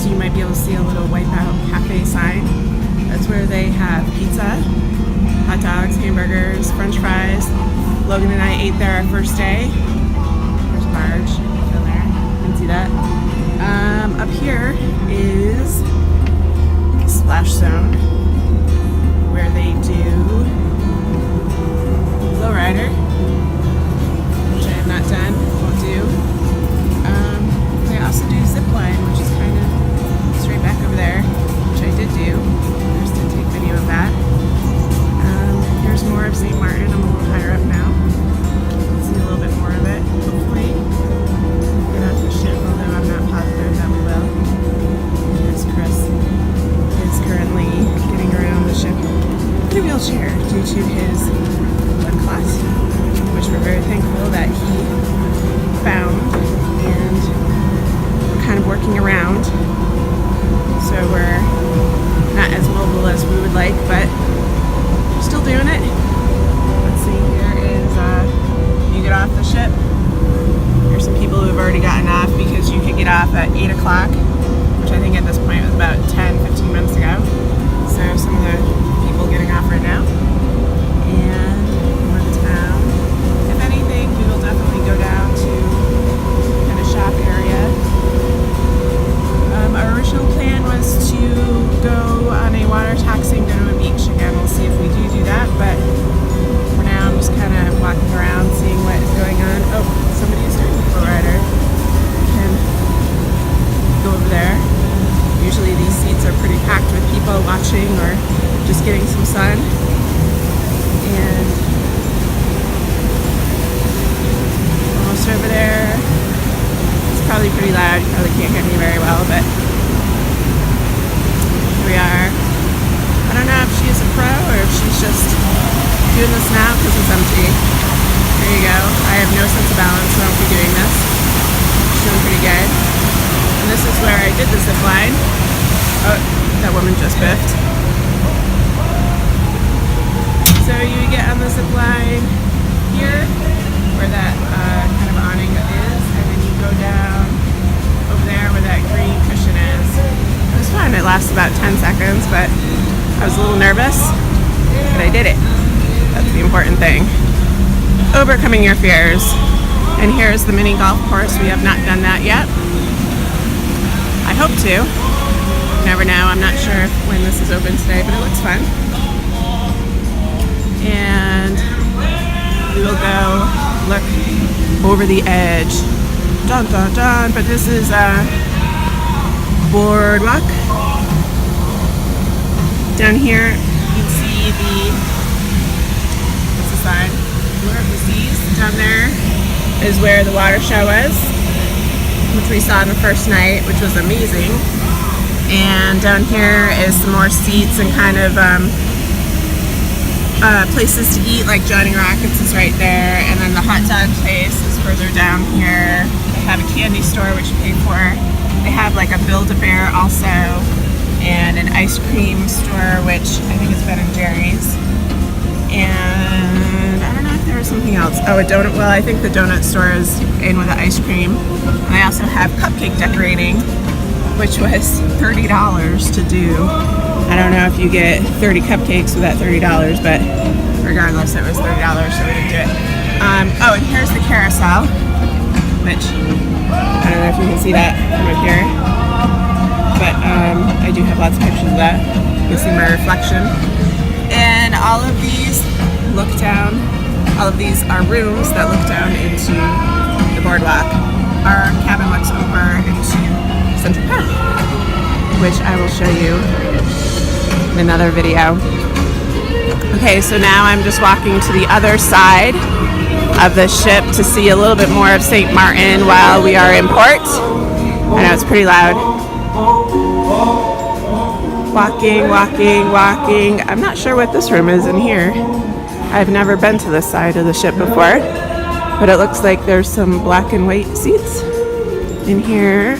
you might be able to see a little Wipeout Cafe sign. That's where they have pizza, hot dogs, hamburgers, french fries. Logan and I ate there our first day. There's Marge down there. You can see that. Up here is the Splash Zone, where they do lowrider, which I have not done, won't do. They also do zip line, which is kind of straight back over there, which I did do. I just didn't take video of that. Here's more of St. Martin. I'm a little higher up now. You can see a little bit more of it, hopefully. Get off the ship, although I'm not positive that we will. Here's Chris. Is currently getting around the ship in a wheelchair due to his blood clot, which we're very thankful that he found, and we're kind of working around. So we're not as mobile as we would like, but we're still doing it. Let's see, here is, you get off the ship. There's some people who have already gotten off because you could get off at 8 o'clock, which I think at this point was about 10-15 minutes ago. So some of the people getting off right now. And more of the town. If anything, we will definitely go down to kind of shop area. Our original plan was to go on a water taxi and go to a beach again. We'll see if we do that, but for now I'm just kind of walking around seeing what is going on. Oh, somebody is doing the flow rider. Can go over there. Usually these seats are pretty packed with people watching or just getting some sun. And almost over there. It's probably pretty loud. You probably can't hear me very well, but here we are. I don't know if she's a pro or if she's just doing this now because it's empty. There you go. I have no sense of balance, so I won't be doing this. She's doing pretty good. And this is where I did the zip line. Oh, that woman just biffed. So you get on the zip line here, where that kind of awning is, and then you go down over there where that green cushion is. It was fun. It lasts about 10 seconds, but I was a little nervous, but I did it. That's the important thing. Overcoming your fears. And here's the mini golf course. We have not done that yet. I hope to. Never know. I'm not sure when this is open today, but it looks fun. And we will go look over the edge. Dun dun dun. But this is a boardwalk. Down here you can see the, what's the sign? Allure of the Seas. Down there is where the water show was, which we saw on the first night, which was amazing. And down here is some more seats and kind of places to eat, like Johnny Rockets is right there, and then the hot dog place is further down here. They have a candy store which you pay for. They have like a Build-A-Bear also, and an ice cream store which I think is Ben and Jerry's. And I don't know if there was something else. Oh, a donut. Well, I think the donut store is in with the ice cream. And they also have cupcake decorating, which was $30 to do. I don't know if you get 30 cupcakes with that $30, but regardless, it was $30, so we didn't do it. Oh, and here's the carousel, which I don't know if you can see that from up here, but I do have lots of pictures of that. You can see my reflection. And all of these look down, all of these are rooms that look down into the boardwalk. Our cabin looks over into Central Park, which I will show you in another video. Okay, so now I'm just walking to the other side of the ship to see a little bit more of St. Martin while we are in port. I know it's pretty loud. Walking, walking, walking. I'm not sure what this room is in here. I've never been to this side of the ship before, but it looks like there's some black and white seats in here,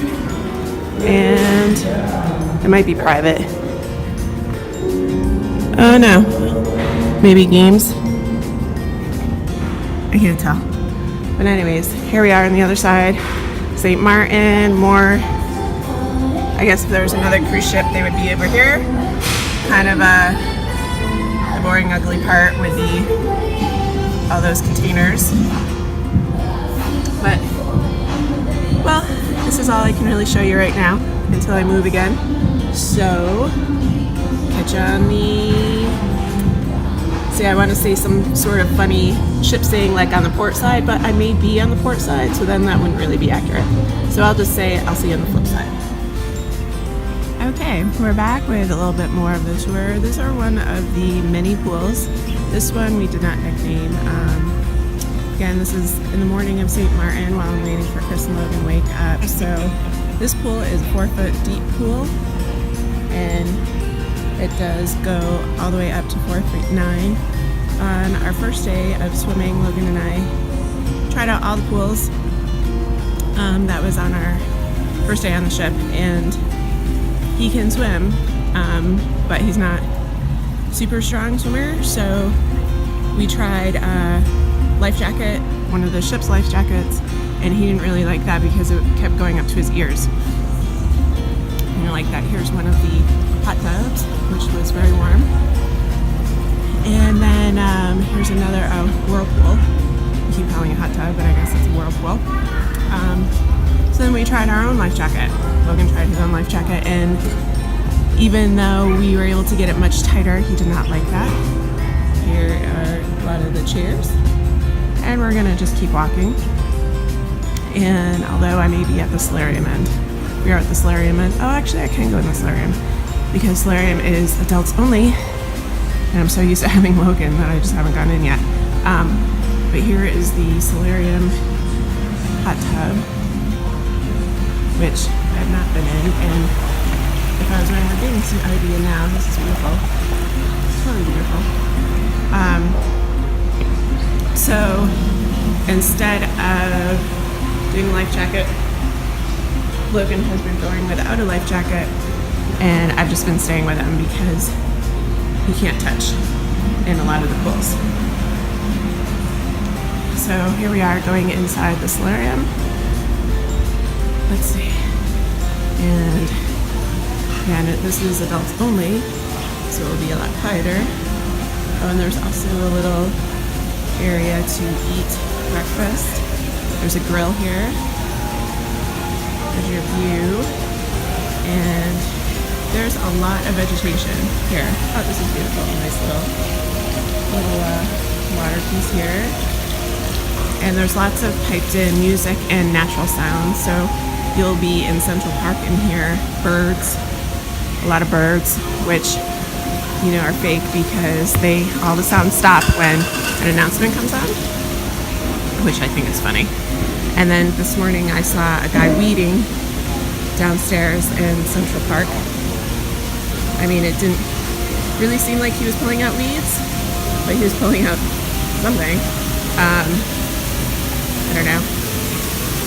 and it might be private. Oh no, maybe games. I can't tell. But anyways, here we are on the other side. St. Martin, more I guess if there was another cruise ship, they would be over here. Kind of the boring, ugly part would be all those containers. But, well, this is all I can really show you right now until I move again. So, catch you on the... See, I want to say some sort of funny ship saying like on the port side, but I may be on the port side, so then that wouldn't really be accurate. So I'll just say I'll see you on the flip side. Okay, we're back with a little bit more of the tour. These are one of the many pools. This one we did not nickname. Again, this is in the morning of St. Martin while I'm waiting for Chris and Logan to wake up. So this pool is a 4-foot deep pool, and it does go all the way up to 4'9". On our first day of swimming, Logan and I tried out all the pools. That was on our first day on the ship, and he can swim, but he's not super strong swimmer, so we tried life jacket, one of the ship's life jackets, and he didn't really like that because it kept going up to his ears. And I like that. Here's one of the hot tubs, which was very warm. And then here's another whirlpool. I keep calling it hot tub, but I guess it's a whirlpool. So then we tried our own life jacket. Logan tried his own life jacket, and even though we were able to get it much tighter, he did not like that. Here are a lot of the chairs. And we're gonna just keep walking. And although I may be at the solarium end, we are at the solarium end. Oh, actually I can go in the solarium because solarium is adults only. And I'm so used to having Logan that I just haven't gone in yet. But here is the solarium hot tub, which I've not been in. And if I was wearing a bathing suit, I would be in now. This is beautiful. It's really beautiful. So instead of doing a life jacket, Logan has been going without a life jacket, and I've just been staying with him because he can't touch in a lot of the pools. So here we are going inside the solarium. Let's see. And again, this is adults only, so it'll be a lot quieter. Oh, and there's also a little area to eat breakfast. There's a grill here. There's your view. And there's a lot of vegetation here. Oh, this is beautiful. Nice little water piece here. And there's lots of piped in music and natural sounds. So you'll be in Central Park and hear birds, a lot of birds, which are fake because all the sounds stop when an announcement comes on, which I think is funny. And then this morning I saw a guy weeding downstairs in Central Park. I mean, it didn't really seem like he was pulling out weeds, but he was pulling out something. I don't know.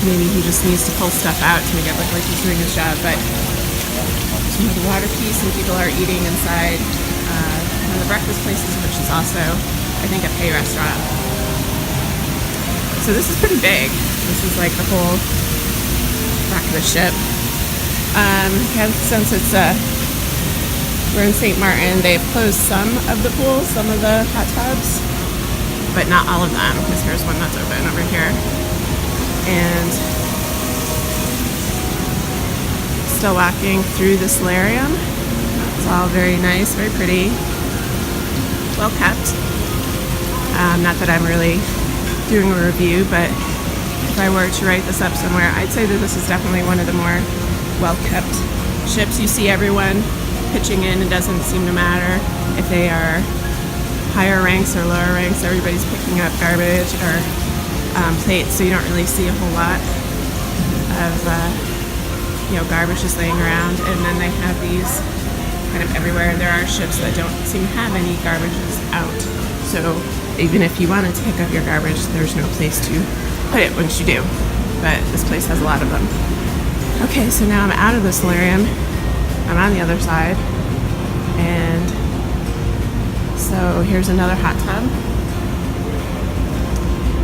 Maybe he just needs to pull stuff out to make it look like he's doing his job. But the water piece, and people are eating inside one of the breakfast places, which is also, I think, a pay restaurant. So this is pretty big. This is like the whole back of the ship. Since it's we're in St. Martin, they've closed some of the pools, some of the hot tubs, but not all of them, because here's one that's open over here. And still walking through the solarium. It's all very nice, very pretty, well kept. Not that I'm really doing a review, but if I were to write this up somewhere, I'd say that this is definitely one of the more well-kept ships. You see everyone pitching in. It doesn't seem to matter if they are higher ranks or lower ranks. Everybody's picking up garbage or plates, so you don't really see a whole lot of garbage just laying around. And then they have these kind of everywhere. There are ships that don't seem to have any garbages out, so even if you wanted to pick up your garbage, there's no place to put it once you do. But this place has a lot of them. Okay, so now I'm out of the solarium. I'm on the other side. And so here's another hot tub.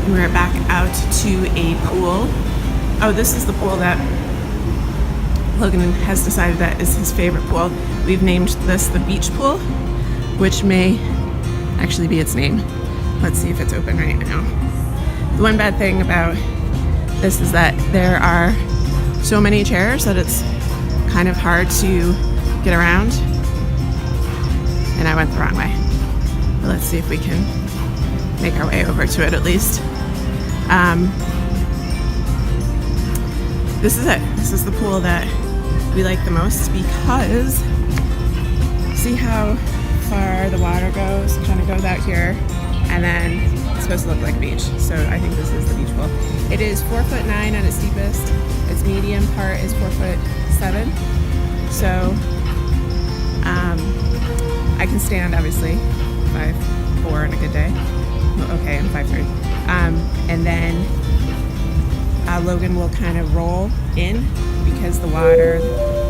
And we're back out to a pool. Oh, this is the pool that Logan has decided that is his favorite pool. We've named this the beach pool, which may actually be its name. Let's see if it's open right now. The one bad thing about this is that there are so many chairs that it's kind of hard to get around. And I went the wrong way. But let's see if we can make our way over to it at least. This is it. This is the pool that we like the most because see how far the water goes? It kind of goes out here, and then it's supposed to look like a beach. So I think this is the beach pool. It is 4'9" at its deepest. Its medium part is 4'7". So I can stand, obviously, 5'4" on a good day. Well, okay, I'm 5'3". And then Logan will kind of roll in because the water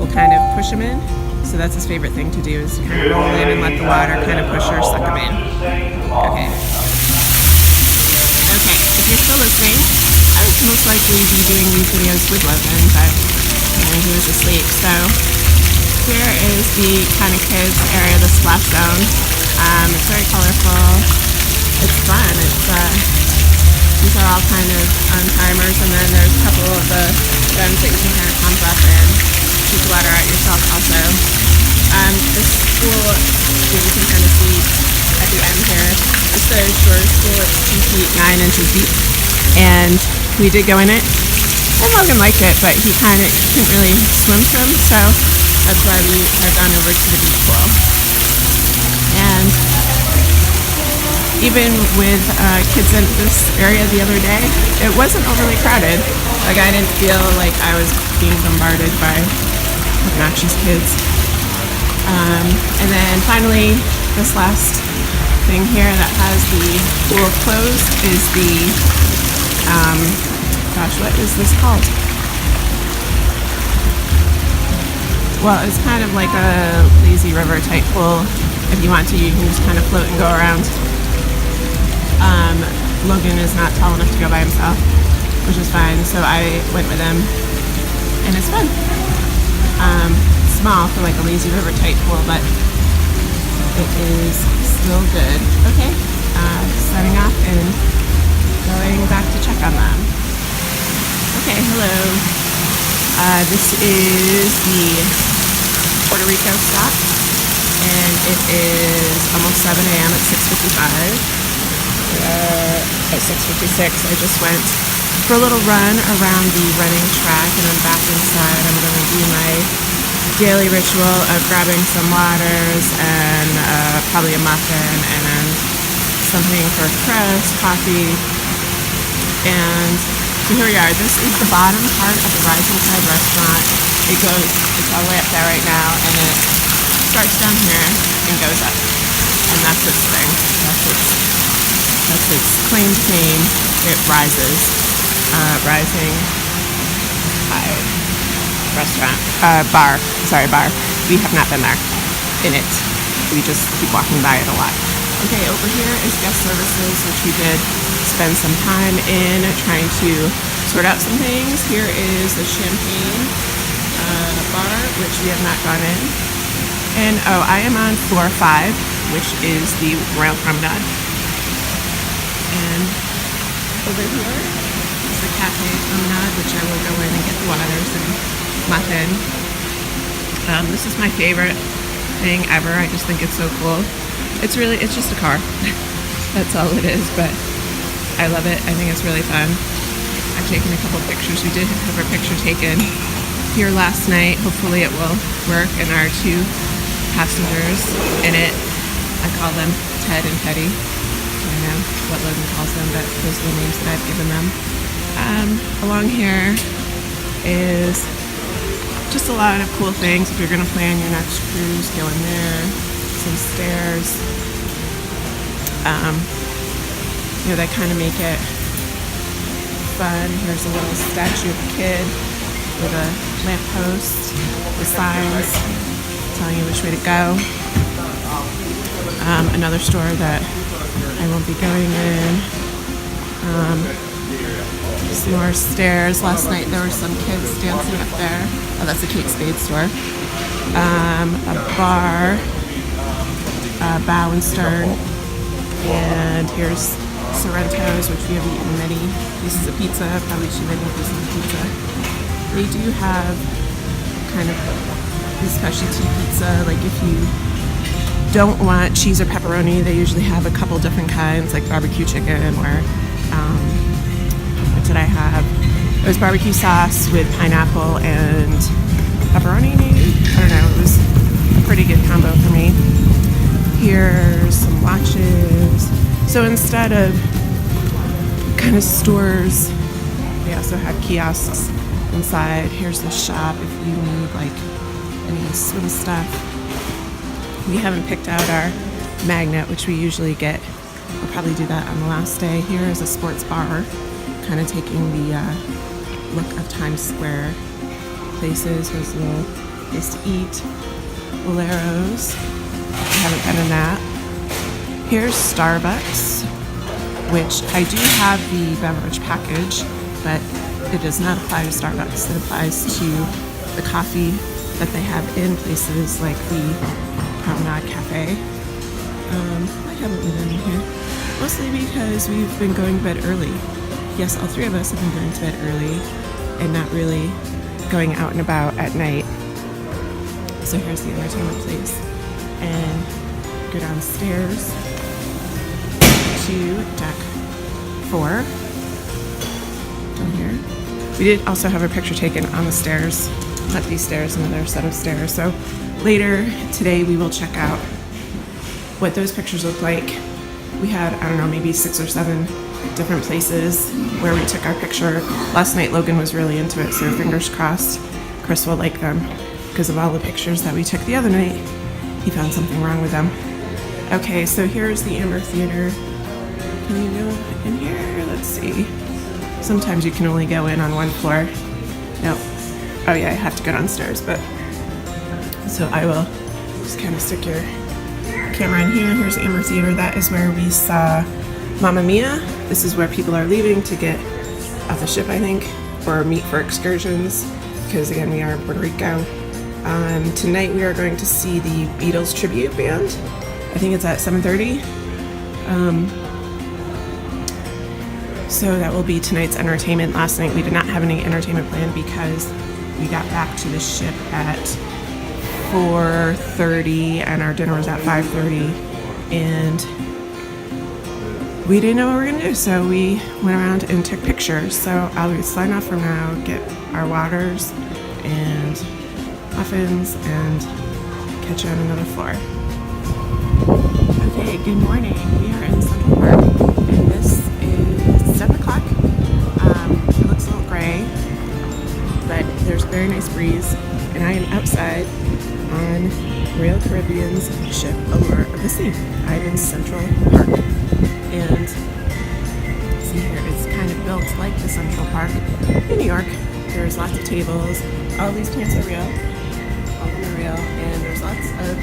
will kind of push him in. So that's his favorite thing to do, is kind of roll in and let the water kind of push or suck him in. Okay. Okay, if you're still listening, I would most likely be doing these videos with Logan, but he was asleep. So here is the kind of kids area, the splash zone. It's very colorful. It's fun. These are all kind of on timers, and then there's a couple of the guns that you can kind of pump up and shoot the water out yourself also. This pool, you can kind of see at the end here, it's the shortest pool. It's 2 feet 9 inches deep, and we did go in it, and Logan liked it, but he couldn't really swim, so that's why we have gone over to the beach pool. And even with kids in this area the other day, it wasn't overly crowded. Like, I didn't feel like I was being bombarded by obnoxious kids. And then finally, this last thing here that has the pool closed is the, what is this called? Well, it's kind of like a lazy river type pool. If you want to, you can just kind of float and go around. Logan is not tall enough to go by himself, which is fine, so I went with him, and it's fun. Small for like a lazy river type pool, but it is still good. Okay, setting off and going back to check on them. Okay, hello. This is the Puerto Rico stop, and it is almost 7 a.m. at 6:55. At 6:56, I just went for a little run around the running track, and I'm back inside. I'm going to do my daily ritual of grabbing some waters and probably a muffin and then something for crust, coffee. And so here we are. This is the bottom part of the Rising Tide restaurant. It's all the way up there right now, and it starts down here and goes up. And that's its thing. That's its claim to fame. It rises. Rising Tide restaurant. Bar. We have not been there in it. We just keep walking by it a lot. Okay, over here is guest services, which we did spend some time in trying to sort out some things. Here is the champagne bar, which we have not gone in. And I am on floor 5, which is the Royal Promenade. And over here is the Cafe Promenade, which I will go in and get the waters and muffin. This is my favorite thing ever. I just think it's so cool. It's just a car. That's all it is, but I love it. I think it's really fun. I've taken a couple pictures. We did have our picture taken here last night. Hopefully it will work. And our 2 passengers in it, I call them Ted and Teddy. I don't know what Logan calls them, but those are the names that I've given them. Along here is just a lot of cool things. If you're going to plan your next cruise, go in there. Some stairs. They kind of make it fun. Here's a little statue of a kid with a lamppost with signs telling you which way to go. Another store that I won't be going in. Some more stairs. Last night there were some kids dancing up there. Oh, that's a Kate Spade store. A bar, Bow and Stern, and here's Sorrento's, which we have eaten many pieces of pizza, probably too many pieces of pizza. They do have kind of a specialty pizza, like if you don't want cheese or pepperoni, they usually have a couple different kinds, like barbecue chicken or what did I have? It was barbecue sauce with pineapple and pepperoni, maybe? I don't know. It was a pretty good combo for me. Here's some watches. So instead of kind of stores, they also have kiosks inside. Here's the shop if you need like any swim stuff. We haven't picked out our magnet, which we usually get. We'll probably do that on the last day. Here is a sports bar, kind of taking the look of Times Square places. There's a little place to eat. Boleros. We haven't been in that. Here's Starbucks, which I do have the beverage package, but it does not apply to Starbucks. It applies to the coffee that they have in places like the Promenade Cafe. I haven't been in here, mostly because we've been going to bed early. Yes, all three of us have been going to bed early and not really going out and about at night. So here's the entertainment place. And go downstairs to deck 4. Down here. We did also have a picture taken on the stairs. Not these stairs, another set of stairs. So later today we will check out what those pictures look like. We had, I don't know, maybe 6 or 7 different places where we took our picture. Last night Logan was really into it, so fingers crossed Chris will like them, because of all the pictures that we took the other night. He found something wrong with them. Okay, so here's the Amber Theater. Can you go in here? Let's see. Sometimes you can only go in on one floor. Nope. Oh yeah, I have to go downstairs, but so I will just kind of stick your camera in here. Here's Amber Theater. That is where we saw Mamma Mia. This is where people are leaving to get off the ship, I think, or meet for excursions, because again, we are in Puerto Rico. Tonight we are going to see the Beatles tribute band. I think it's at 7:30. So that will be tonight's entertainment. Last night we did not have any entertainment planned because we got back to the ship at 4:30 and our dinner was at 5:30, and we didn't know what we were gonna do, so we went around and took pictures. So I'll sign off for now, get our waters and muffins, and catch you on another floor. Okay, good morning. We are in Central Park, and this is 7 o'clock. It looks a little gray, but there's a very nice breeze, and I am outside on Royal Caribbean's ship Allure of the Sea. I'm in Central Park, and see here, it's kind of built like the Central Park in New York. There's lots of tables. All these plants are real, all of them are real, and there's lots of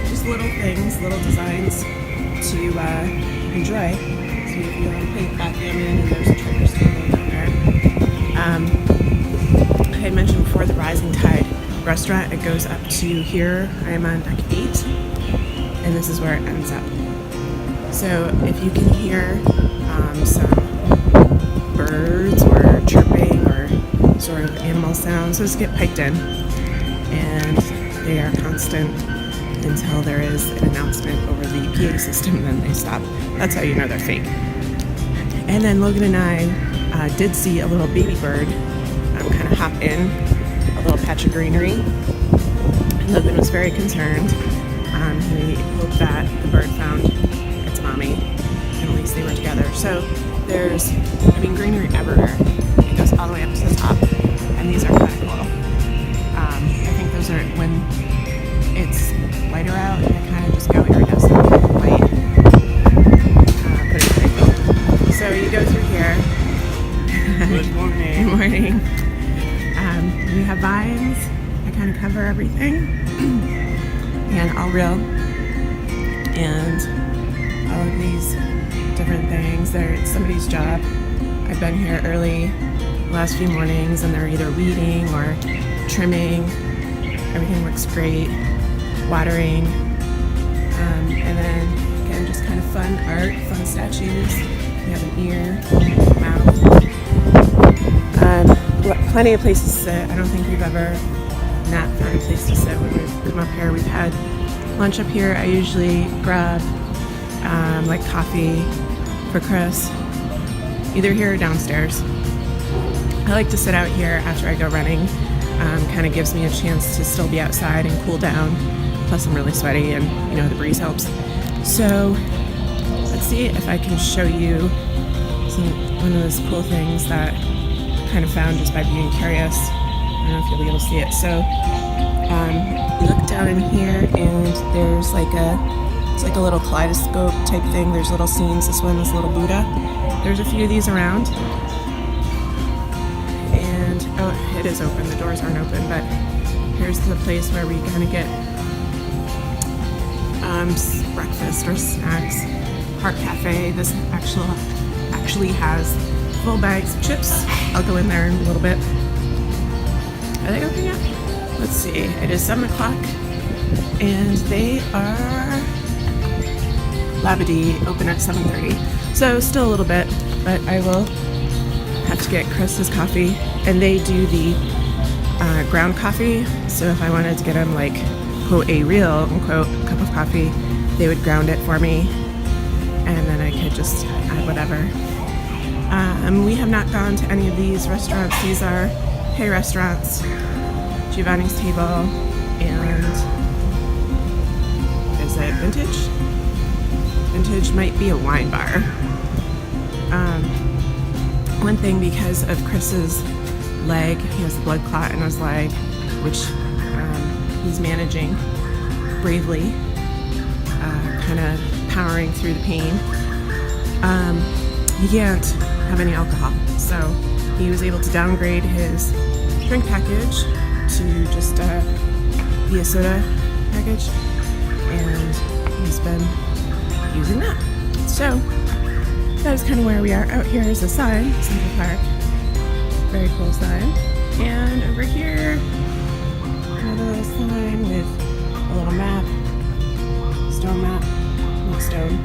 just little things, little designs to enjoy. So if you want to play backgammon, and there's a Trader Joe's down there. I had mentioned before the Rising Tide restaurant. It goes up to here. I am on deck 8, and this is where it ends up. So if you can hear some birds or chirping or sort of animal sounds, those get piped in, and they are constant until there is an announcement over the PA system, then they stop. That's how you know they're fake. And then Logan and I did see a little baby bird kind of hop in a little patch of greenery. And Logan was very concerned. He hoped that the bird found its mommy, and at least they were together. So there's, greenery everywhere. It goes all the way up to the top, and these are kind of cool. I think those are when it's lighter out, and they kind of just go iridescent white. But it's pretty cool. So you go through here. Good morning. Good morning. We have vines that kind of cover everything, and all real, and all of these different things. It's somebody's job. I've been here early the last few mornings, and they're either weeding or trimming. Everything looks great, watering, and then again, just kind of fun art, fun statues. We have an ear, mouth. Plenty of places to sit. I don't think we've ever not found a place to sit when we've come up here. We've had lunch up here. I usually grab like coffee for Chris, either here or downstairs. I like to sit out here after I go running. Kind of gives me a chance to still be outside and cool down. Plus I'm really sweaty and the breeze helps. So let's see if I can show you one of those cool things that I kind of found just by being curious. I don't know if you'll be able to see it. So you look down in here and there's it's like a little kaleidoscope type thing. There's little scenes. This one is a little Buddha. There's a few of these around. And it is open. The doors aren't open, but here's the place where we kind of get breakfast or snacks. Park Cafe. This actually has full bags of chips. I'll go in there in a little bit. Are they open yet? Let's see. It is 7 o'clock, and they are Labadee, open at 7:30. So still a little bit, but I will have to get Chris his coffee, and they do the ground coffee. So if I wanted to get him like quote a real unquote cup of coffee, they would ground it for me, and then I could just add whatever. We have not gone to any of these restaurants. These are Hey restaurants, Giovanni's Table, and is it Vintage? Vintage might be a wine bar. One thing, because of Chris's leg, he has a blood clot in his leg, which he's managing bravely, kind of powering through the pain. He can't have any alcohol, so he was able to downgrade his drink package to just be a soda package, and he's been using that. So that is kind of where we are. Out here is a sign, Central Park. Very cool sign. And over here, another little sign with a little map, stone map, not stone.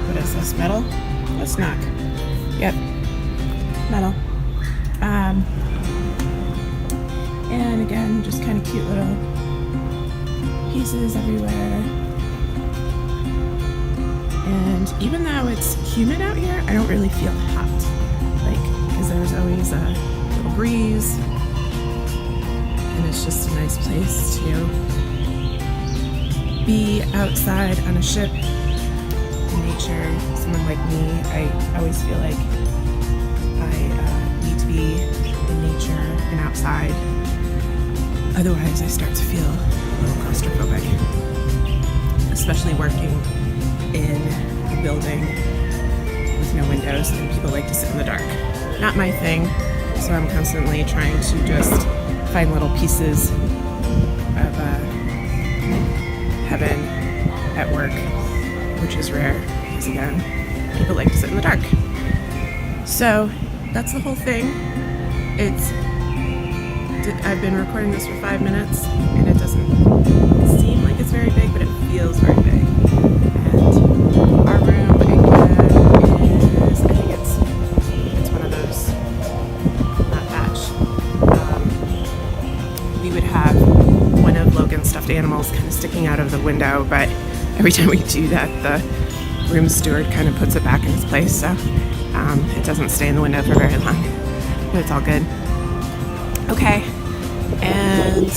What is this, metal? That's not. Yep, metal. And again, just kind of cute little pieces everywhere. And even though it's humid out here, I don't really feel hot. Because there's always a little breeze. And it's just a nice place to be outside on a ship in nature. Someone like me, I always feel like I need to be in nature and outside. Otherwise, I start to feel a little claustrophobic, especially working in a building with no windows, and people like to sit in the dark. Not my thing, so I'm constantly trying to just find little pieces of heaven at work, which is rare, because again, people like to sit in the dark. So that's the whole thing. I've been recording this for 5 minutes, and it doesn't seem like it's very big, but it feels very big. And our room, again, is, I think it's one of those, not thatch. We would have one of Logan's stuffed animals kind of sticking out of the window, but every time we do that, the room steward kind of puts it back in its place, so it doesn't stay in the window for very long, but it's all good. Okay, and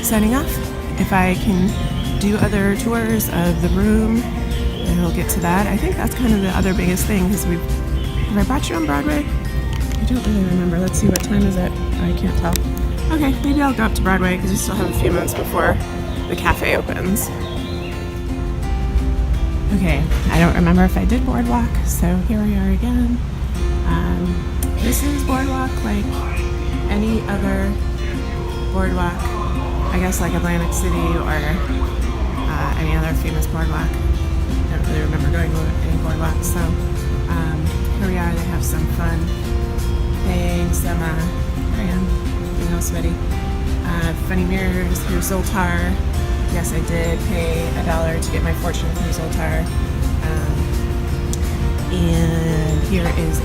signing off. If I can do other tours of the room, then we'll get to that. I think that's kind of the other biggest thing, because have I brought you on Broadway? I don't really remember. Let's see, what time is it? I can't tell. Okay, maybe I'll go up to Broadway, because we still have a few minutes before the cafe opens. Okay, I don't remember if I did Boardwalk, so here we are again. This is Boardwalk like any other boardwalk, I guess, like Atlantic City or any other famous boardwalk. I don't really remember going to any boardwalk, so here we are. They have some fun paying some, here I am, getting all sweaty. Funny mirrors, here's Zoltar. Yes, I did pay $1 to get my fortune from Zoltar. And here is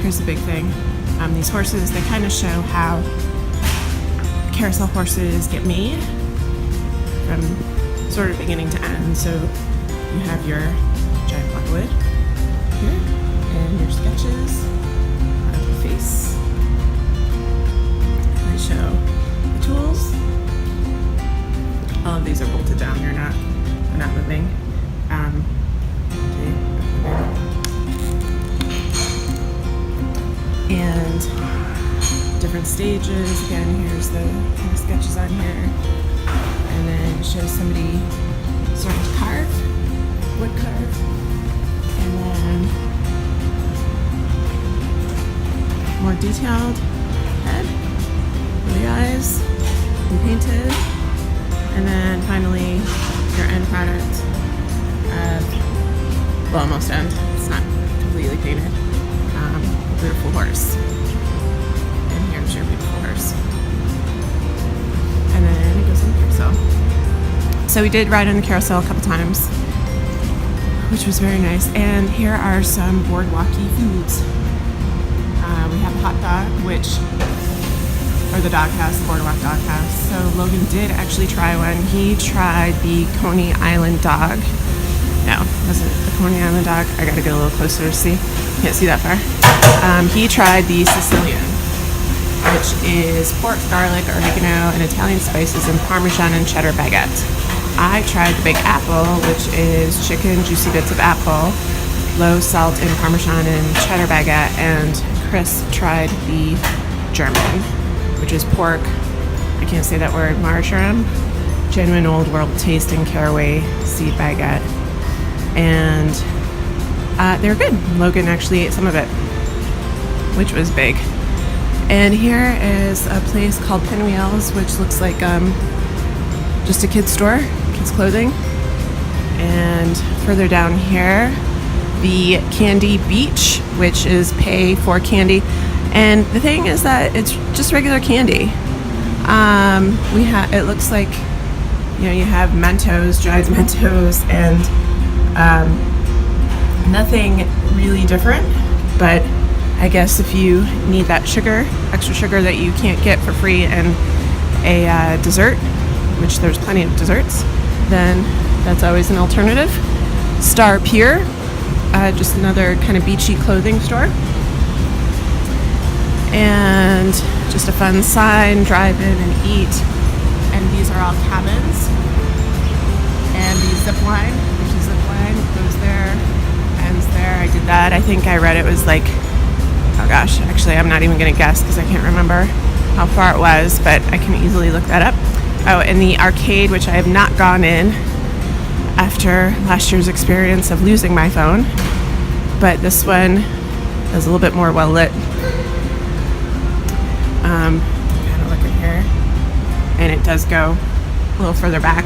here's the big thing. These horses, they kind of show how carousel horses get made from sort of beginning to end. So you have your giant block of wood here, and your sketches of the face. And they show the tools. All of these are bolted down. They're not moving. And different stages. Again, here's the kind of sketches on here, and then it shows somebody sort of wood carve, and then more detailed head, the eyes, and painted, and then finally your end product of, well, almost end. It's not completely painted. Beautiful horse. And here's your beautiful horse. And then it goes in the carousel. So we did ride on the carousel a couple times, which was very nice. And here are some boardwalky foods. We have a hot dog, the doghouse, the boardwalk doghouse. So Logan did actually try one. He tried the Coney Island dog. No, wasn't the Coney Island dog. I gotta get a little closer to see. Can't see that far. He tried the Sicilian, which is pork, garlic, oregano, and Italian spices, and Parmesan and cheddar baguette. I tried the Big Apple, which is chicken, juicy bits of apple, low salt, and Parmesan and cheddar baguette. And Chris tried the German, which is pork, I can't say that word, marjoram, genuine old world taste, and caraway seed baguette. And they're good. Logan actually ate some of it, which was big. And here is a place called Pinwheels, which looks like just a kid's store, kids clothing. And further down here, the Candy Beach, which is pay for candy. And the thing is that it's just regular candy. It looks like, you have Mentos, dried Mentos, and nothing really different, but I guess if you need that sugar, extra sugar that you can't get for free, and a dessert, which there's plenty of desserts, then that's always an alternative. Star Pier, just another kind of beachy clothing store. And just a fun sign, drive in and eat. And these are all cabins. And the zip line, there's a zip line, goes there, ends there. I did that. I think I read it was like, oh gosh, actually I'm not even going to guess because I can't remember how far it was, but I can easily look that up. Oh, and the arcade, which I have not gone in after last year's experience of losing my phone, but this one is a little bit more well lit. Kind of looking here, and it does go a little further back.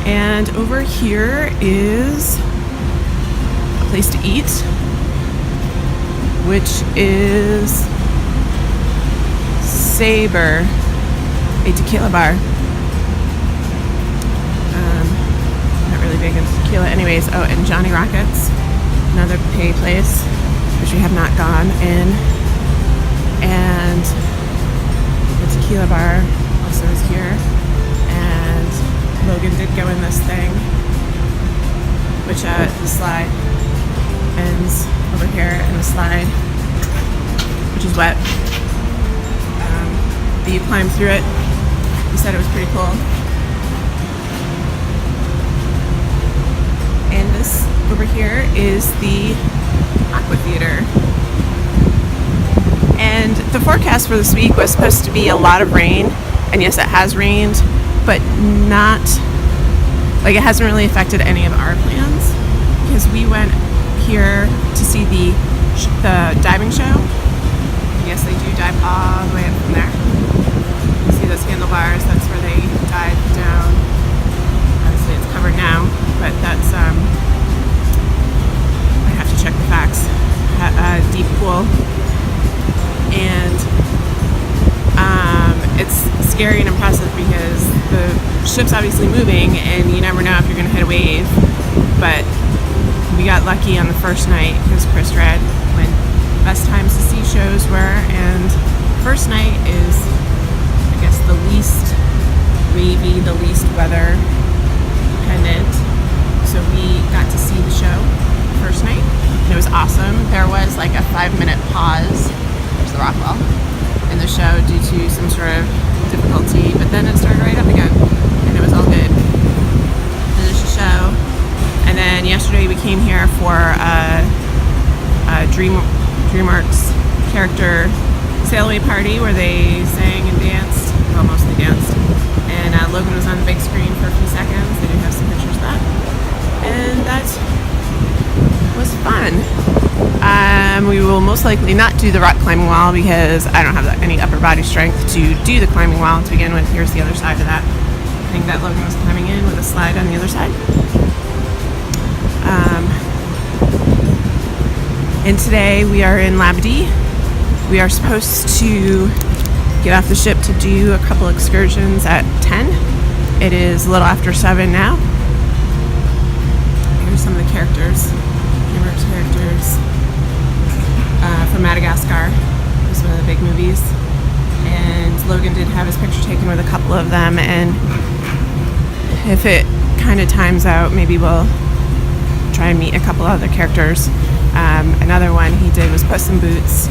And over here is a place to eat, which is Saber, a tequila bar. Not really big into tequila anyways. Oh, and Johnny Rockets, another pay place, which we have not gone in. And the tequila bar also is here. And Logan did go in this thing, which the slide ends over here, and the slide, which is wet. But you climb through it. He said it was pretty cool. And this over here is the Aqua Theater. And the forecast for this week was supposed to be a lot of rain. And yes, it has rained, but not, like, it hasn't really affected any of our plans, because we went here to see the diving show. Yes, they do dive all the way up from there. You see those handlebars, that's where they dive down. Obviously it's covered now, but that's, I have to check the facts. scary and impressive because the ship's obviously moving and you never know if you're going to hit a wave. But we got lucky on the first night because Chris read when best times to see shows were, and first night is, I guess, the least wavy, the least weather dependent. So we got to see the show first night. And it was awesome. There was like a 5-minute pause. There's the Rockwell in the show due to some sort of difficulty, but then it started right up again, and it was all good. Finished the show, and then yesterday we came here for a DreamWorks character sail-away party where they sang and danced. Well, mostly danced. And Logan was on the big screen for a few seconds. They do have some pictures of that, and that was fun. We will most likely not do the rock climbing wall because I don't have any upper body strength to do the climbing wall to begin with. Here's the other side of that thing that Logan was climbing in with a slide on the other side. And today we are in Labadee. We are supposed to get off the ship to do a couple excursions at 10. It is a little after 7 now. Here's some of the characters. Characters from Madagascar. It was one of the big movies, and Logan did have his picture taken with a couple of them, and if it kind of times out, maybe we'll try and meet a couple other characters. Another one he did was Puss in Boots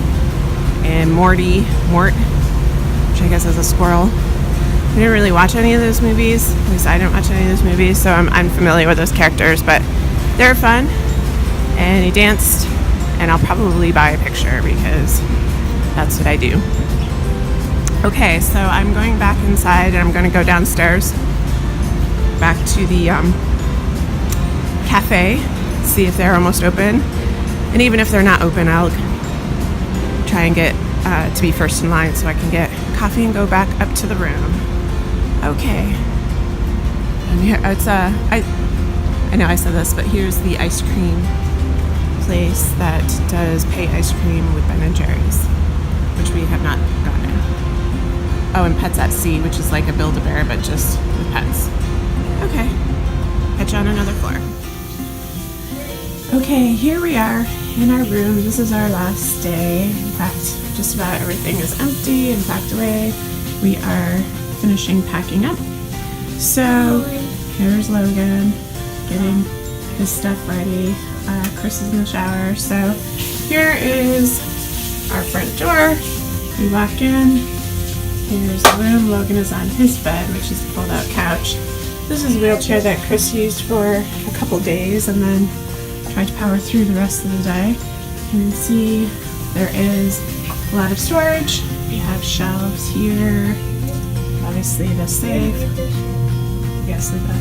and Mort, which I guess is a squirrel. I didn't really watch any of those movies, at least I didn't watch any of those movies, so I'm unfamiliar with those characters, but they're fun. And he danced, and I'll probably buy a picture because that's what I do. Okay, so I'm going back inside and I'm going to go downstairs back to the cafe, see if they're almost open. And even if they're not open, I'll try and get to be first in line so I can get coffee and go back up to the room. Okay. And here, it's I know I said this, but here's the ice cream place that does pay ice cream with Ben & Jerry's, which we have not gotten. Oh, and Pets at Sea, which is like a Build-A-Bear, but just with pets. Okay, catch you on another floor. Okay, here we are in our room. This is our last day. In fact, just about everything is empty and packed away. We are finishing packing up. So, here's Logan getting his stuff ready. Chris is in the shower. So here is our front door. We walk in. Here's the room. Logan is on his bed, which is a fold-out couch. This is a wheelchair that Chris used for a couple days and then tried to power through the rest of the day. You can see there is a lot of storage. We have shelves here. Obviously the safe. Yes, leave that.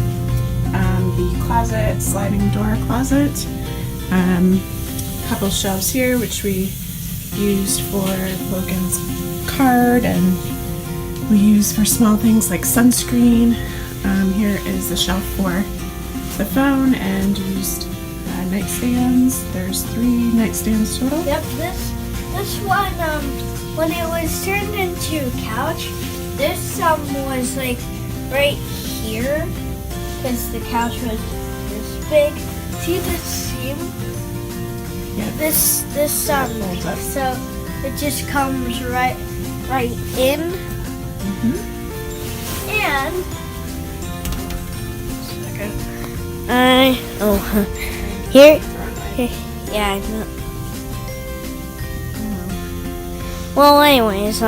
The closet, sliding door closet. Couple shelves here, which we used for Logan's card, and we use for small things like sunscreen. Here is the shelf for the phone and used nightstands. There's 3 nightstands total. Yep, this one, when it was turned into a couch, this was like right here, because the couch was this big. See this seam? Yep. This folds up. So it just comes right in. And here, yeah, I know. Well, anyways,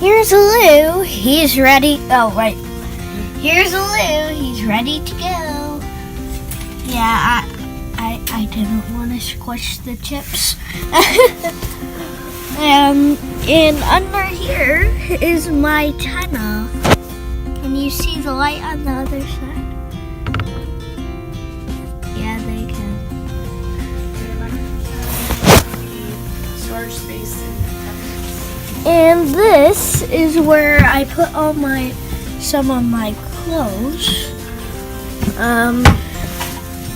here's Lou. He's ready. Oh, right. Here's Lou. He's ready to go. Yeah, I didn't want to squish the chips. And under here is my tunnel. Can you see the light on the other side? Yeah, they can. Storage space. And this is where I put all some of my clothes.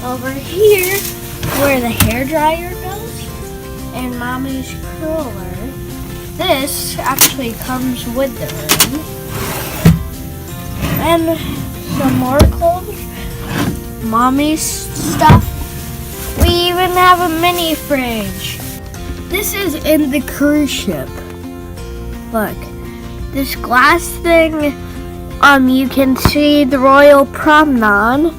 Over here, where the hairdryer goes, and Mommy's curler. This actually comes with the room. And some more clothes. Mommy's stuff. We even have a mini fridge. This is in the cruise ship. Look, this glass thing, you can see the Royal Promenade.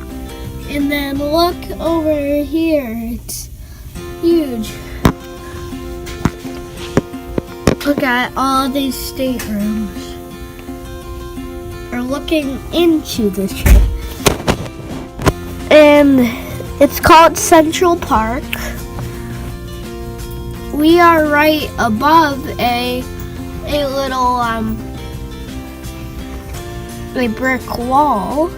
And then look over here, it's huge. Look at all these staterooms. We're looking into the ship. And it's called Central Park. We are right above a little a brick wall.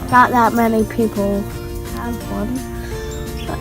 Not that many people have one. But,